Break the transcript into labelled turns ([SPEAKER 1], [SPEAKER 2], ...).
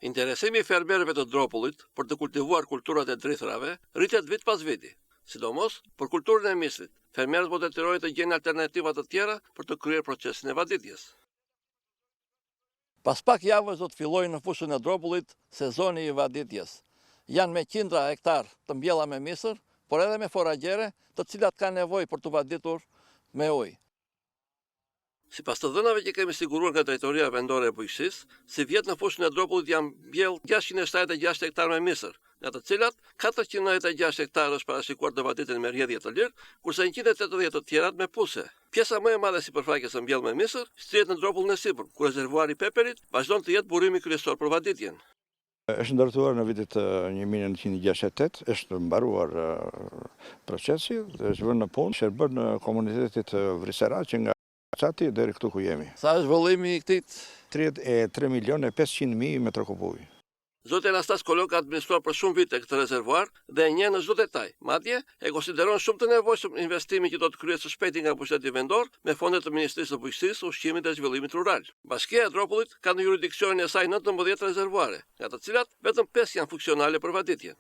[SPEAKER 1] Interesimi i fermerëve të Dropullit për të kultivuar kulturat e drithrave rritet vit pas viti, sidomos për kulturën e misrit. Fermerët po detyrojnë të gjejnë alternativa të tjera për të kryer procesin e vaditjes. Pas pak javësh do të fillojë në fushën e Dropullit sezoni i vaditjes. Janë me qindra hektar të mbjella me misër, por edhe me foragjere, të cilat kanë nevojë për të vaditur me ujë. Sipas të dhënave që kemi siguruar nga Drejtoria Vendore e Bujqësisë, si vjet në fushën e Dropullit janë mbjell 676 hektar me misër, nga të cilat 496 hektar është parashikuar të vaditen me rrjedhje të lirë, kurse 180 të tjerat me puse. Pjesa më e madhe e sipërfaqes së mbjell me misër shtrihet në Dropullin e sipër, ku rezervuari i Peperit vazhdon të jetë burimi kryesor për vaditjen.
[SPEAKER 2] Është ndërtuar në vitet 1968, është mbaruar procesi, është vënë në punë, është bërë në komunitetit Vrisera që nga Qati deri këtu ku jemi.
[SPEAKER 1] Sa është vëllimi i këtij?
[SPEAKER 2] 33.500.000 m3.
[SPEAKER 1] Zoti Anastas Kolok ka administruar për shumë vite këtë rezervuar dhe e njeh në çdo detaj. Madje e konsideron shumë të nevojshëm investimin që do të kryhet së shpejti nga pushteti vendor me fondet të Ministrisë së Bujqësisë, Ushqimit dhe Zhvillimit Rural. Bashkia e Dropullit ka në jurisdiksionin e saj 19 rezervuare, nga të cilat vetëm 5 janë funksionale për vaditjen.